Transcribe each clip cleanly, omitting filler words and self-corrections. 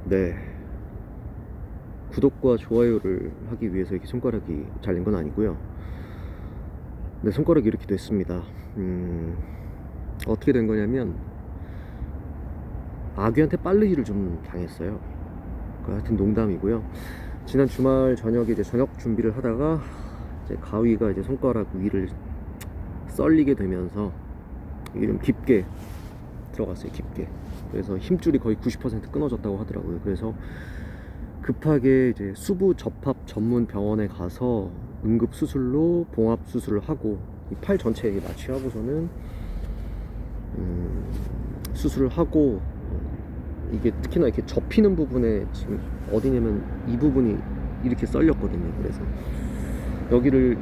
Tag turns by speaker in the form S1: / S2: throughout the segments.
S1: 네. 구독과 좋아요를 하기 위해서 이렇게 손가락이 잘린 건 아니고요. 네, 손가락이 이렇게 됐습니다. 어떻게 된 거냐면 아귀한테 빨르기를 좀 당했어요. 하여튼 농담이고요. 지난 주말 저녁에 이제 저녁 준비를 하다가 이제 가위가 이제 손가락 위를 썰리게 되면서 이게 좀 깊게 들어갔어요. 깊게. 그래서 힘줄이 거의 90% 끊어졌다고 하더라고요. 그래서 급하게 이제 수부 접합 전문 병원에 가서 응급 수술로 봉합 수술을 하고 이 팔 전체에 마취하고서는 수술을 하고, 이게 특히나 이렇게 접히는 부분에 지금 어디냐면 이 부분이 이렇게 썰렸거든요. 그래서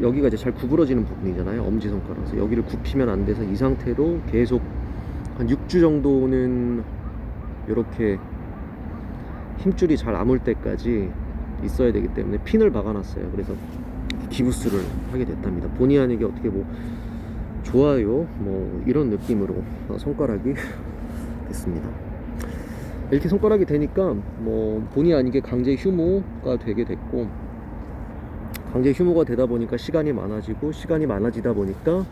S1: 여기가 이제 잘 구부러지는 부분이잖아요, 엄지손가락. 그래서 여기를 굽히면 안 돼서 이 상태로 계속 한 6주 정도는 이렇게 힘줄이 잘 아물 때까지 있어야 되기 때문에 핀을 박아놨어요. 그래서 기부스를 하게 됐답니다. 본의 아니게 어떻게 뭐 좋아요 뭐 이런 느낌으로 손가락이 됐습니다. 이렇게 손가락이 되니까 뭐 본의 아니게 강제 휴무가 되게 됐고, 강제 휴무가 되다 보니까 시간이 많아지다 보니까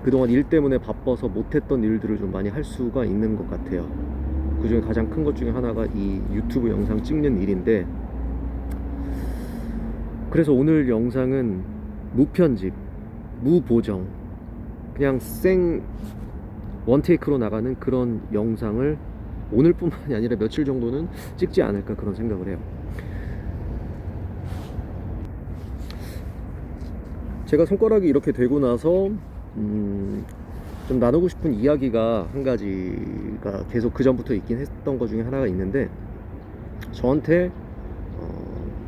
S1: 그동안 일 때문에 바빠서 못했던 일들을 좀 많이 할 수가 있는 것 같아요. 그 중에 가장 큰 것 중에 하나가 이 유튜브 영상 찍는 일인데, 그래서 오늘 영상은 무편집, 무보정, 그냥 생 원테이크로 나가는 그런 영상을 오늘뿐만이 아니라 며칠 정도는 찍지 않을까 그런 생각을 해요. 제가 손가락이 이렇게 되고 나서 좀 나누고 싶은 이야기가 한 가지가 계속 그 전부터 있긴 했던 것 중에 하나가 있는데, 저한테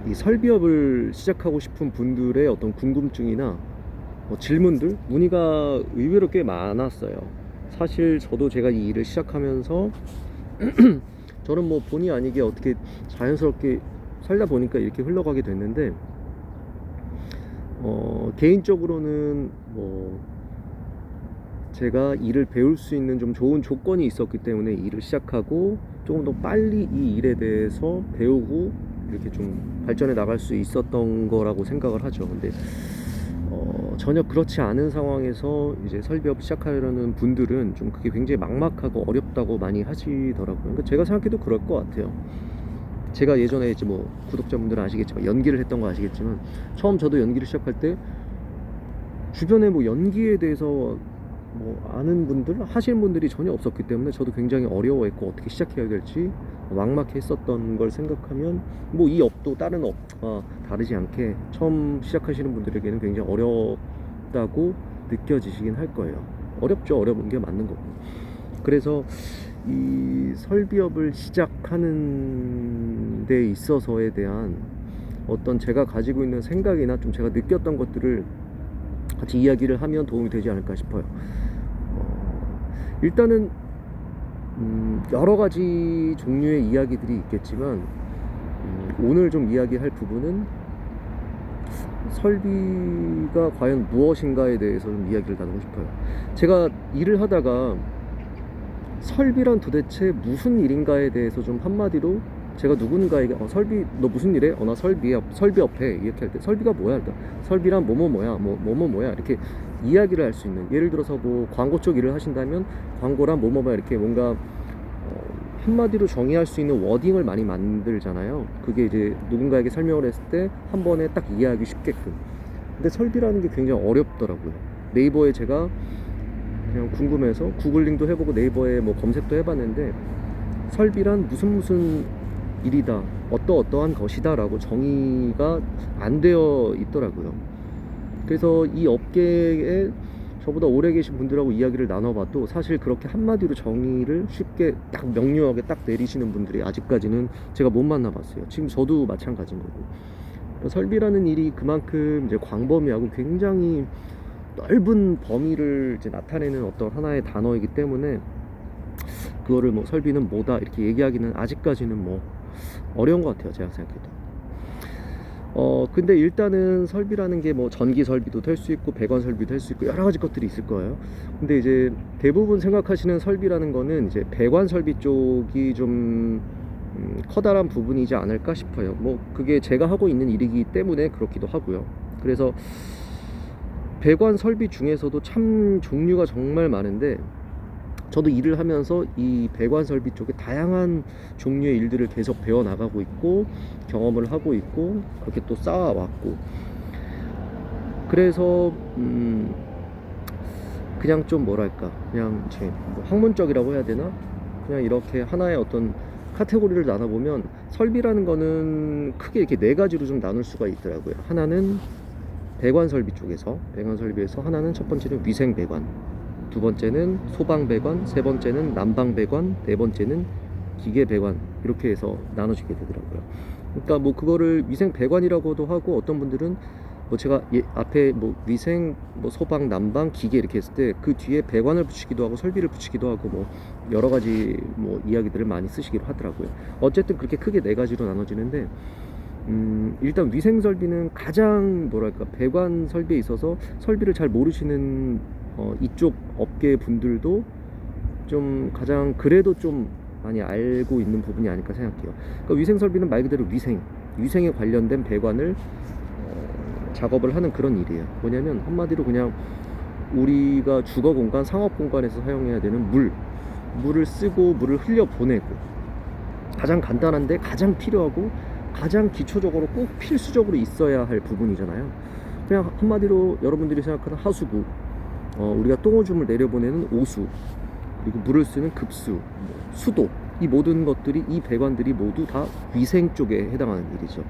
S1: 이 설비업을 시작하고 싶은 분들의 어떤 궁금증이나 뭐 질문들, 문의가 의외로 꽤 많았어요. 사실 저도 제가 이 일을 시작하면서 저는 뭐 본의 아니게 어떻게 자연스럽게 살다 보니까 이렇게 흘러가게 됐는데, 개인적으로는 뭐 제가 일을 배울 수 있는 좀 좋은 조건이 있었기 때문에 일을 시작하고 조금 더 빨리 이 일에 대해서 배우고 이렇게 좀 발전해 나갈 수 있었던 거라고 생각을 하죠. 근데 전혀 그렇지 않은 상황에서 이제 설비업 시작하려는 분들은 좀 그게 굉장히 막막하고 어렵다고 많이 하시더라고요. 그러니까 제가 생각해도 그럴 것 같아요. 제가 예전에 이제 뭐 구독자분들은 아시겠지만 연기를 했던 거 아시겠지만, 처음 저도 연기를 시작할 때 주변에 뭐 연기에 대해서 뭐 아는 분들, 하시는 분들이 전혀 없었기 때문에 저도 굉장히 어려워했고 어떻게 시작해야 될지 막막해 했었던 걸 생각하면, 뭐 이 업도 다른 업과 다르지 않게 처음 시작하시는 분들에게는 굉장히 어렵다고 느껴지시긴 할 거예요. 어렵죠. 어려운 게 맞는 거고. 그래서 이 설비업을 시작하는 데 있어서에 대한 어떤 제가 가지고 있는 생각이나 좀 제가 느꼈던 것들을 같이 이야기를 하면 도움이 되지 않을까 싶어요. 일단은 여러 가지 종류의 이야기들이 있겠지만, 오늘 좀 이야기할 부분은 설비가 과연 무엇인가에 대해서 좀 이야기를 나누고 싶어요. 제가 일을 하다가 설비란 도대체 무슨 일인가에 대해서 좀 한마디로 제가 누군가에게 설비 너 무슨 일해? 나 설비업해 이렇게 할 때 설비가 뭐야? 일단 설비란 뭐뭐뭐야 뭐뭐뭐야 이렇게 이야기를 할 수 있는, 예를 들어서 뭐 광고 쪽 일을 하신다면 광고란 뭐뭐뭐야 이렇게 뭔가 한마디로 정의할 수 있는 워딩을 많이 만들잖아요. 그게 이제 누군가에게 설명을 했을 때 한 번에 딱 이해하기 쉽게끔. 근데 설비라는 게 굉장히 어렵더라고요. 네이버에 제가 그냥 궁금해서 구글링도 해보고 네이버에 뭐 검색도 해봤는데, 설비란 무슨 일이다, 어떠한 것이다 라고 정의가 안 되어 있더라고요. 그래서 이 업계에 저보다 오래 계신 분들하고 이야기를 나눠봐도 사실 그렇게 한마디로 정의를 쉽게 딱 명료하게 딱 내리시는 분들이 아직까지는 제가 못 만나봤어요. 지금 저도 마찬가지인 거고. 설비라는 일이 그만큼 이제 광범위하고 굉장히 넓은 범위를 이제 나타내는 어떤 하나의 단어이기 때문에, 그거를 뭐 설비는 뭐다 이렇게 얘기하기는 아직까지는 뭐 어려운 것 같아요, 제가 생각해도. 근데 일단은 설비라는 게 뭐 전기 설비도 될 수 있고 배관 설비도 될 수 있고 여러 가지 것들이 있을 거예요. 근데 이제 대부분 생각하시는 설비라는 거는 이제 배관 설비 쪽이 좀 커다란 부분이지 않을까 싶어요. 뭐 그게 제가 하고 있는 일이기 때문에 그렇기도 하고요. 그래서 배관 설비 중에서도 참 종류가 정말 많은데, 저도 일을 하면서 이 배관 설비 쪽에 다양한 종류의 일들을 계속 배워 나가고 있고 경험을 하고 있고 그렇게 또 쌓아왔고, 그래서 그냥 좀 뭐랄까, 그냥 제 뭐 학문적이라고 해야 되나, 그냥 이렇게 하나의 어떤 카테고리를 나눠보면 설비라는 거는 크게 이렇게 네 가지로 좀 나눌 수가 있더라고요. 하나는 배관 설비 쪽에서, 배관 설비에서 하나는 첫 번째는 위생 배관, 두 번째는 소방 배관, 세 번째는 난방 배관, 네 번째는 기계 배관, 이렇게 해서 나눠지게 되더라고요. 그러니까 뭐 그거를 위생 배관이라고도 하고, 어떤 분들은 뭐 제가 앞에 뭐 위생, 뭐 소방, 난방, 기계 이렇게 했을 때 그 뒤에 배관을 붙이기도 하고 설비를 붙이기도 하고 뭐 여러 가지 뭐 이야기들을 많이 쓰시기로 하더라고요. 어쨌든 그렇게 크게 네 가지로 나눠지는데, 일단 위생 설비는 가장 뭐랄까, 배관 설비에 있어서 설비를 잘 모르시는 이쪽 업계 분들도 좀 가장 그래도 좀 많이 알고 있는 부분이 아닐까 생각해요. 그러니까 위생 설비는 말 그대로 위생에 관련된 배관을 작업을 하는 그런 일이에요. 뭐냐면 한마디로 그냥 우리가 주거 공간, 상업 공간에서 사용해야 되는 물을 쓰고 물을 흘려 보내고, 가장 간단한데 가장 필요하고 가장 기초적으로 꼭 필수적으로 있어야 할 부분이잖아요. 그냥 한마디로 여러분들이 생각하는 하수구, 우리가 똥오줌을 내려보내는 오수, 그리고 물을 쓰는 급수, 수도, 이 모든 것들이, 이 배관들이 모두 다 위생 쪽에 해당하는 일이죠.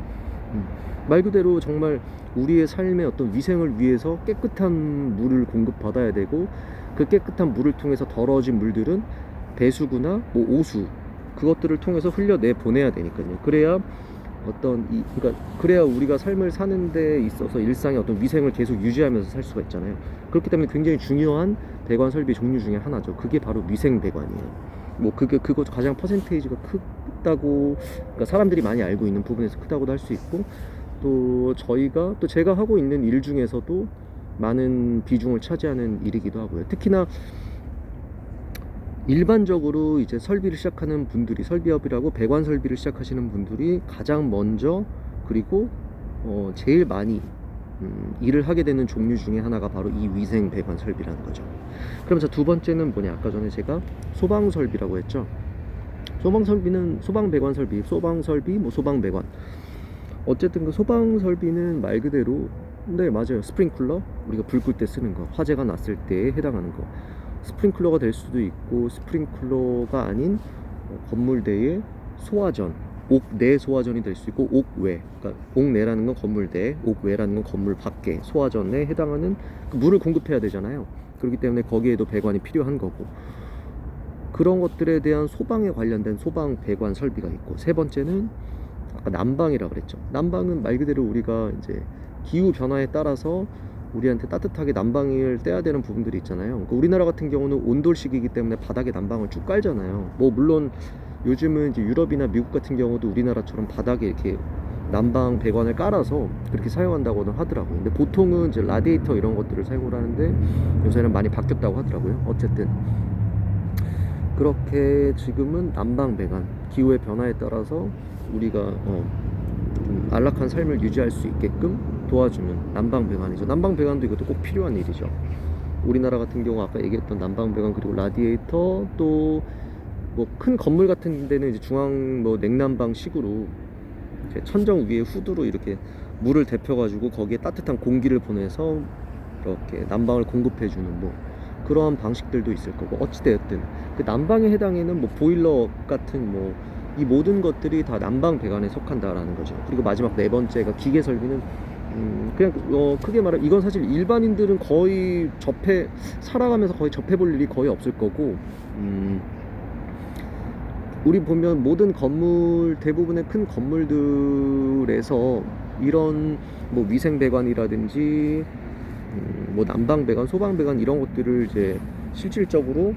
S1: 말 그대로 정말 우리의 삶의 어떤 위생을 위해서 깨끗한 물을 공급받아야 되고, 그 깨끗한 물을 통해서 더러워진 물들은 배수구나 뭐 오수, 그것들을 통해서 흘려내 보내야 되니까요. 그래야 그러니까 그래야 우리가 삶을 사는 데 있어서 일상의 어떤 위생을 계속 유지하면서 살 수가 있잖아요. 그렇기 때문에 굉장히 중요한 배관 설비 종류 중에 하나죠. 그게 바로 위생 배관이에요. 뭐 그거 가장 퍼센테이지가 크다고, 그러니까 사람들이 많이 알고 있는 부분에서 크다고도 할 수 있고, 또 제가 하고 있는 일 중에서도 많은 비중을 차지하는 일이기도 하고요. 특히나 일반적으로 이제 설비를 시작하는 분들이, 설비업이라고 배관 설비를 시작하시는 분들이 가장 먼저, 그리고 제일 많이 일을 하게 되는 종류 중에 하나가 바로 이 위생 배관 설비라는 거죠. 그럼 두 번째는 뭐냐, 아까 전에 제가 소방 설비라고 했죠. 소방 설비는 소방 배관 설비, 소방 설비, 뭐 소방 배관, 어쨌든 그 소방 설비는 말 그대로, 네 맞아요, 스프링클러, 우리가 불 끌 때 쓰는 거, 화재가 났을 때에 해당하는 거, 스프링클러가 될 수도 있고 스프링클러가 아닌 건물대의 소화전, 옥내 소화전이 될 수 있고, 옥외, 그러니까 옥내라는 건 건물대, 옥외라는 건 건물 밖에 소화전에 해당하는 그 물을 공급해야 되잖아요. 그렇기 때문에 거기에도 배관이 필요한 거고, 그런 것들에 대한 소방에 관련된 소방 배관 설비가 있고, 세 번째는 아까 난방이라고 그랬죠. 난방은 말 그대로 우리가 이제 기후 변화에 따라서 우리한테 따뜻하게 난방을 떼야 되는 부분들이 있잖아요. 그러니까 우리나라 같은 경우는 온돌식이기 때문에 바닥에 난방을 쭉 깔잖아요. 뭐 물론 요즘은 이제 유럽이나 미국 같은 경우도 우리나라처럼 바닥에 이렇게 난방 배관을 깔아서 그렇게 사용한다고는 하더라고요. 근데 보통은 이제 라디에이터 이런 것들을 사용을 하는데 요새는 많이 바뀌었다고 하더라고요. 어쨌든 그렇게 지금은 난방 배관, 기후의 변화에 따라서 우리가 좀 안락한 삶을 유지할 수 있게끔 도와주는 난방 배관이죠. 난방 배관도 이것도 꼭 필요한 일이죠. 우리나라 같은 경우 아까 얘기했던 난방 배관, 그리고 라디에이터, 또 뭐 큰 건물 같은 데는 이제 중앙 뭐 냉난방식으로 천정 위에 후드로 이렇게 물을 데펴가지고 거기에 따뜻한 공기를 보내서 이렇게 난방을 공급해주는 뭐 그러한 방식들도 있을 거고, 어찌되었든 그 난방에 해당에는 뭐 보일러 같은 뭐 이 모든 것들이 다 난방 배관에 속한다라는 거죠. 그리고 마지막 네 번째가 기계 설비는 그냥 크게 말하면 이건 사실 일반인들은 거의 살아가면서 거의 접해볼 일이 거의 없을 거고, 우리 보면 모든 건물, 대부분의 큰 건물들에서 이런 뭐 위생 배관이라든지 뭐 난방 배관, 소방 배관 이런 것들을 이제 실질적으로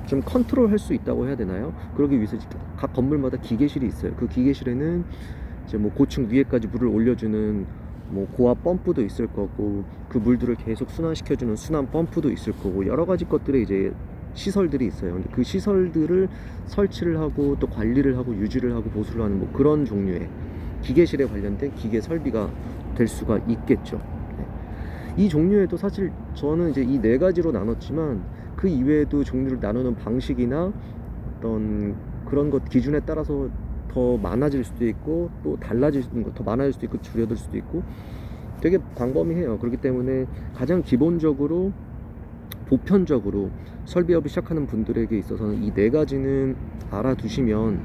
S1: 좀 컨트롤 할 수 있다고 해야 되나요? 그러기 위해서 각 건물마다 기계실이 있어요. 그 기계실에는 이제 뭐 고층 위에까지 물을 올려주는 뭐 고압 펌프도 있을 거고, 그 물들을 계속 순환시켜주는 순환 펌프도 있을 거고, 여러 가지 것들에 이제 시설들이 있어요. 근데 그 시설들을 설치를 하고 또 관리를 하고 유지를 하고 보수를 하는 뭐 그런 종류의 기계실에 관련된 기계 설비가 될 수가 있겠죠. 네. 이 종류에도 사실 저는 이제 이 네 가지로 나눴지만 그 이외에도 종류를 나누는 방식이나 어떤 그런 것 기준에 따라서 더 많아질 수도 있고 또 달라질 수도 있고 더 많아질 수도 있고 줄여들 수도 있고 되게 광범위해요. 그렇기 때문에 가장 기본적으로 보편적으로 설비업을 시작하는 분들에게 있어서는 이 네 가지는 알아두시면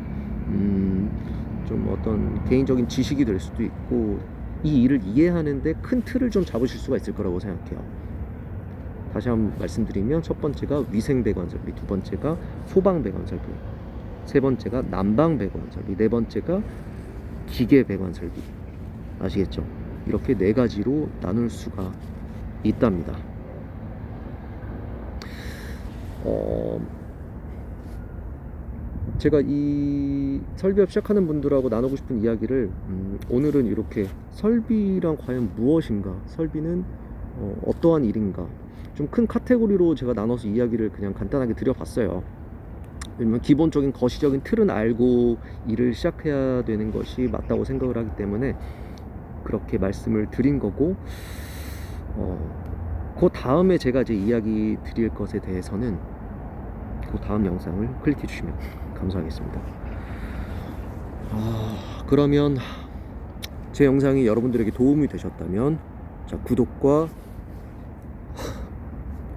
S1: 좀 어떤 개인적인 지식이 될 수도 있고 이 일을 이해하는데 큰 틀을 좀 잡으실 수가 있을 거라고 생각해요. 다시 한번 말씀드리면 첫 번째가 위생배관 설비, 두 번째가 소방배관 설비, 세 번째가 난방배관 설비, 네 번째가 기계배관 설비. 아시겠죠? 이렇게 네 가지로 나눌 수가 있답니다. 제가 이 설비업 시작하는 분들하고 나누고 싶은 이야기를 오늘은 이렇게 설비란 과연 무엇인가, 설비는 어떠한 일인가, 좀 큰 카테고리로 제가 나눠서 이야기를 그냥 간단하게 드려봤어요. 왜냐면 기본적인 거시적인 틀은 알고 일을 시작해야 되는 것이 맞다고 생각을 하기 때문에 그렇게 말씀을 드린 거고, 그 다음에 제가 이제 이야기 드릴 것에 대해서는 그 다음 영상을 클릭해 주시면 감사하겠습니다. 그러면 제 영상이 여러분들에게 도움이 되셨다면 자, 구독과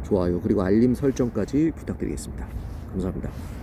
S1: 좋아요 그리고 알림 설정까지 부탁드리겠습니다. 감사합니다.